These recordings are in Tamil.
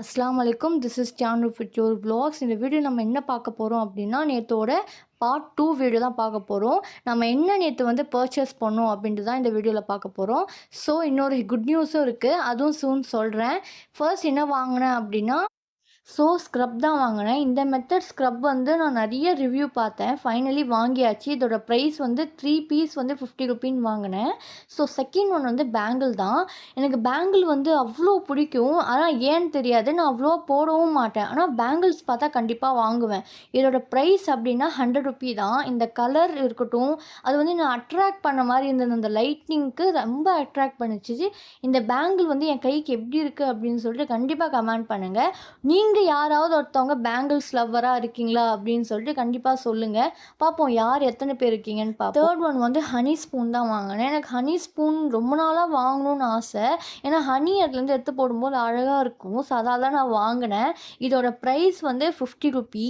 அஸ்ஸலாமு அலைக்கும். This is Chanu with your vlogs. இந்த வீடியோ நம்ம என்ன பார்க்க போகிறோம் அப்படின்னா, நேத்தோட பார்ட் 2 வீடியோ தான் பார்க்க போகிறோம். நம்ம என்ன நேற்று வந்து பர்ச்சேஸ் பண்ணோம் அப்படின்ட்டு தான் இந்த வீடியோவில் பார்க்க போகிறோம். ஸோ இன்னொரு குட் நியூஸும் இருக்குது, அதுவும் சூன் சொல்கிறேன். ஃபர்ஸ்ட் என்ன வாங்கினேன் அப்படின்னா, ஸ்க்ரப் தான் வாங்கினேன். இந்த மெத்தட் ஸ்க்ரப் வந்து நான் நிறைய ரிவ்யூ பார்த்தேன். ஃபைனலி வாங்கியாச்சு. இதோட ப்ரைஸ் வந்து 3 பீஸ் வந்து 50 ருபீன்னு வாங்கினேன். செகண்ட் ஒன் வந்து பேங்கிள் தான். எனக்கு பேங்கிள் வந்து அவ்வளோ பிடிக்கும். ஆனால் ஏன்னு தெரியாது, நான் அவ்வளோ போடவும் மாட்டேன். ஆனால் பேங்கிள்ஸ் பார்த்தா கண்டிப்பாக வாங்குவேன். இதோட ப்ரைஸ் அப்படின்னா 100 ருபீ தான். இந்த கலர் இருக்கட்டும், அது வந்து நான் அட்ராக்ட் பண்ண மாதிரி இருந்தது. அந்த லைட்னிங்க்கு ரொம்ப அட்ராக்ட் பண்ணிச்சு. இந்த பேங்கிள் வந்து என் கைக்கு எப்படி இருக்குது அப்படின்னு சொல்லிட்டு கண்டிப்பாக கமெண்ட் பண்ணுங்கள். நீங்கள் யாராவது ஒருத்தவங்க பேங்கிள்ஸ் லவ்வராக இருக்கீங்களா அப்படின்னு சொல்லிட்டு கண்டிப்பாக சொல்லுங்கள். பார்ப்போம் யார் எத்தனை பேர் இருக்கீங்கன்னு பார்ப்போம். தேர்ட் ஒன் வந்து ஹனி ஸ்பூன் தான் வாங்கினேன். எனக்கு ஹனி ஸ்பூன் ரொம்ப நாளாக வாங்கணும்னு ஆசை. ஏன்னா ஹனி அதுலேருந்து எடுத்து போடும்போது அழகாக இருக்கும். அதால் தான் நான் வாங்கினேன். இதோட ப்ரைஸ் வந்து 50 ருபீ.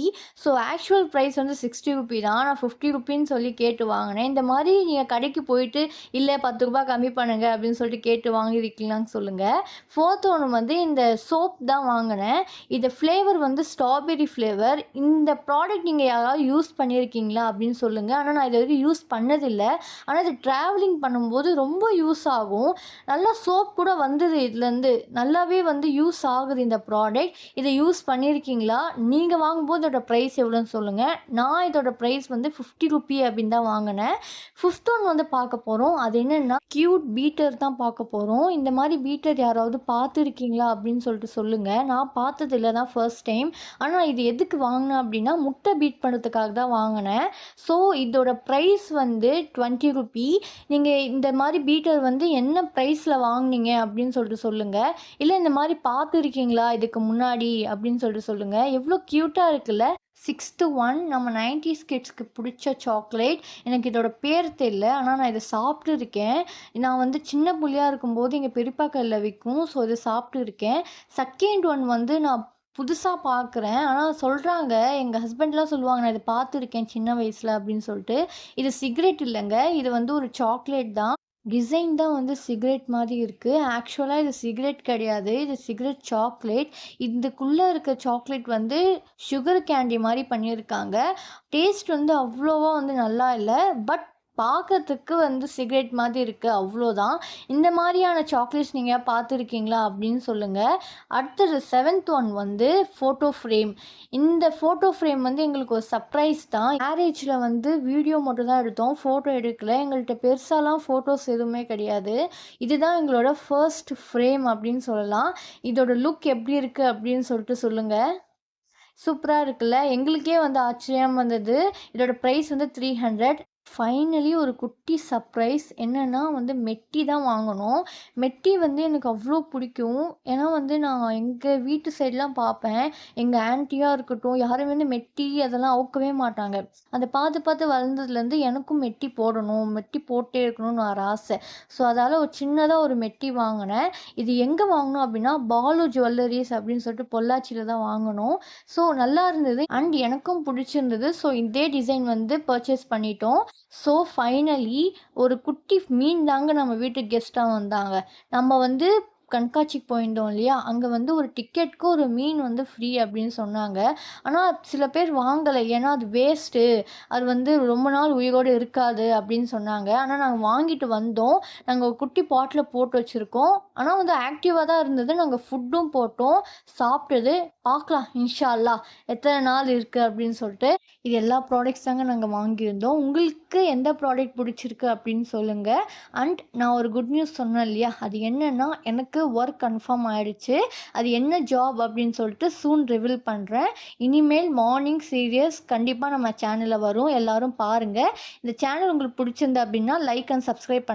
ஆக்சுவல் ப்ரைஸ் வந்து 60 ருபீ தான். நான் 50 ருபீன்னு சொல்லி கேட்டு வாங்கினேன். இந்த மாதிரி நீங்கள் கடைக்கு போயிட்டு இல்லை 10 ரூபா கம்மி பண்ணுங்கள் அப்படின்னு சொல்லிட்டு கேட்டு வாங்கியிருக்கீங்களான்னு சொல்லுங்கள். ஃபோர்த் ஒன்று வந்து இந்த சோப் தான் வாங்கினேன். இது ஃப்ளேவர் வந்து ஸ்ட்ராபெரி ஃப்ளேவர். இந்த ப்ராடக்ட் நீங்கள் யாராவது யூஸ் பண்ணியிருக்கீங்களா அப்படின்னு சொல்லுங்கள். ஆனால் நான் இது வரைக்கும் யூஸ் பண்ணதில்லை. ஆனால் இது ட்ராவலிங் பண்ணும்போது ரொம்ப யூஸ் ஆகும். நல்லா சோப் கூட வந்தது இதுலேருந்து. நல்லாவே வந்து யூஸ் ஆகுது இந்த ப்ராடக்ட். இதை யூஸ் பண்ணியிருக்கீங்களா? நீங்கள் வாங்கும்போது இதோட ப்ரைஸ் எவ்வளோன்னு சொல்லுங்கள். நான் இதோட ப்ரைஸ் வந்து 50 ருபீ அப்படின்னு தான் வாங்கினேன். ஃபிஃப்த் ஒன் வந்து பார்க்க போகிறோம். அது என்னென்னா க்யூட் பீட்டர் தான் பார்க்க போகிறோம். இந்த மாதிரி பீட்டர் யாராவது பார்த்துருக்கீங்களா அப்படின்னு சொல்லிட்டு சொல்லுங்கள். நான் பார்த்ததில்லை தான் ஃபர்ஸ்ட் டைம். ஆனால் இது எதுக்கு வாங்கினேன் அப்படின்னா முட்டை பீட் பண்ணுறதுக்காக தான் வாங்கினேன். இதோட ப்ரைஸ் வந்து 20 ருபீ. நீங்கள் இந்த மாதிரி பீட்டர் வந்து என்ன ப்ரைஸில் வாங்கினீங்க அப்படின்னு சொல்லிட்டு சொல்லுங்கள். இல்லை இந்த மாதிரி பார்த்துருக்கீங்களா இதுக்கு முன்னாடி அப்படின்னு சொல்லிட்டு சொல்லுங்கள். எவ்வளோ க்யூட்டாக இருக்குல்ல. சிக்ஸ்த்து ஒன் நம்ம 90s கிட்ஸ்க்கு பிடிச்ச சாக்லேட். எனக்கு இதோட பேர் தெரியல, ஆனால் நான் இதை சாப்பிட்டு இருக்கேன். நான் வந்து சின்ன புள்ளியாக இருக்கும்போது எங்கள் பெரியப்பா கடையில் விற்கும். இதை சாப்பிட்டு இருக்கேன். செகண்ட் ஒன் வந்து நான் புதுசாக பார்க்குறேன். ஆனால் சொல்கிறாங்க, எங்கள் ஹஸ்பண்ட்லாம் சொல்லுவாங்க, நான் இதை பார்த்துருக்கேன் சின்ன வயசில் அப்படின்னு சொல்லிட்டு. இது சிகரெட் இல்லைங்க, இது வந்து ஒரு சாக்லேட் தான். டிசைன் தான் வந்து சிகரெட் மாதிரி இருக்குது. ஆக்சுவலாக இது சிகரெட் கிடையாது, இது சிகரெட் சாக்லேட். இதுக்குள்ளே இருக்க சாக்லேட் வந்து சுகர் கேண்டி மாதிரி பண்ணியிருக்காங்க. டேஸ்ட் வந்து அவ்வளோவா வந்து நல்லா இல்லை, பட் பார்க்கறதுக்கு வந்து சிகரெட் மாதிரி இருக்குது, அவ்வளோதான். இந்த மாதிரியான சாக்லேட்ஸ் நீங்கள் பார்த்துருக்கீங்களா அப்படின்னு சொல்லுங்கள். அடுத்தது செவன்த் ஒன் வந்து ஃபோட்டோ ஃப்ரேம். இந்த ஃபோட்டோ ஃப்ரேம் வந்து எங்களுக்கு ஒரு சர்ப்ரைஸ் தான். மேரேஜில் வந்து வீடியோ மட்டும் தான் எடுத்தோம், ஃபோட்டோ எடுக்கல. எங்கள்கிட்ட பெருசாலாம் ஃபோட்டோஸ் எதுவுமே கிடையாது. இதுதான் எங்களோட ஃபர்ஸ்ட் ஃப்ரேம் அப்படின்னு சொல்லலாம். இதோட லுக் எப்படி இருக்குது அப்படின்னு சொல்லிட்டு சொல்லுங்கள். சூப்பராக இருக்குல்ல. எங்களுக்கே வந்து ஆச்சரியம் வந்தது. இதோட ப்ரைஸ் வந்து 300. ஃபைனலி ஒரு குட்டி சர்ப்ரைஸ். என்னென்னா வந்து மெட்டி தான் வாங்கணும். மெட்டி வந்து எனக்கு அவ்வளோ பிடிக்கும். ஏன்னா வந்து நான் எங்கள் வீட்டு சைட்லாம் பார்ப்பேன், எங்கள் ஆன்ட்டியாக இருக்கட்டும் யாரும் வந்து மெட்டி அதெல்லாம் அவுக்கவே மாட்டாங்க. அதை பார்த்து பார்த்து வளர்ந்ததுலேருந்து எனக்கும் மெட்டி போடணும், மெட்டி போட்டே இருக்கணும்னு ஒரு ஆசை. அதால் ஒரு சின்னதாக ஒரு மெட்டி வாங்கினேன். இது எங்கே வாங்கினோம் அப்படின்னா பாலு ஜுவல்லரிஸ் அப்படின்னு சொல்லிட்டு பொள்ளாச்சியில் தான் வாங்கினோம். நல்லா இருந்தது அண்ட் எனக்கும் பிடிச்சிருந்தது. இதே டிசைன் வந்து பர்ச்சேஸ் பண்ணிட்டோம். ஃபைனலி ஒரு குட்டி மீன் தாங்க நம்ம வீட்டுக்கு கெஸ்ட்டாக வந்தாங்க. நம்ம வந்து கண்காட்சிக்கு போயிருந்தோம் இல்லையா, அங்கே வந்து ஒரு டிக்கெட்டுக்கு ஒரு மீன் வந்து ஃப்ரீ அப்படின்னு சொன்னாங்க. ஆனால் சில பேர் வாங்கலை, ஏன்னா அது வேஸ்ட்டு, அது வந்து ரொம்ப நாள் உயிரோடு இருக்காது அப்படின்னு சொன்னாங்க. ஆனால் நாங்கள் வாங்கிட்டு வந்தோம். நாங்கள் ஒரு குட்டி பாட்டில் போட்டு வச்சுருக்கோம். ஆனால் வந்து ஆக்டிவாக தான் இருந்தது. நாங்கள் ஃபுட்டும் போட்டோம், சாப்பிட்டது. பார்க்கலாம் இன்ஷா அல்லாஹ் எத்தனை நாள் இருக்குது அப்படின்னு சொல்லிட்டு. இது எல்லா ப்ராடக்ட்ஸ் தாங்க நாங்கள் வாங்கியிருந்தோம். உங்களுக்கு எந்த ப்ராடக்ட் பிடிச்சிருக்கு அப்படின்னு சொல்லுங்கள். அண்ட் நான் ஒரு குட் நியூஸ் சொன்னேன் இல்லையா, அது என்னென்னா எனக்கு ஒர்க் கன்ஃபார்ம் ஆகிடுச்சு. அது என்ன ஜாப் அப்படின்னு சொல்லிட்டு சூன் ரிவீல் பண்ணுறேன். இனிமேல் மார்னிங் சீரியஸ் கண்டிப்பாக நம்ம சேனலில் வரும், எல்லோரும் பாருங்கள். இந்த சேனல் உங்களுக்கு பிடிச்சிருந்தா அப்படின்னா லைக் அண்ட் சப்ஸ்கிரைப்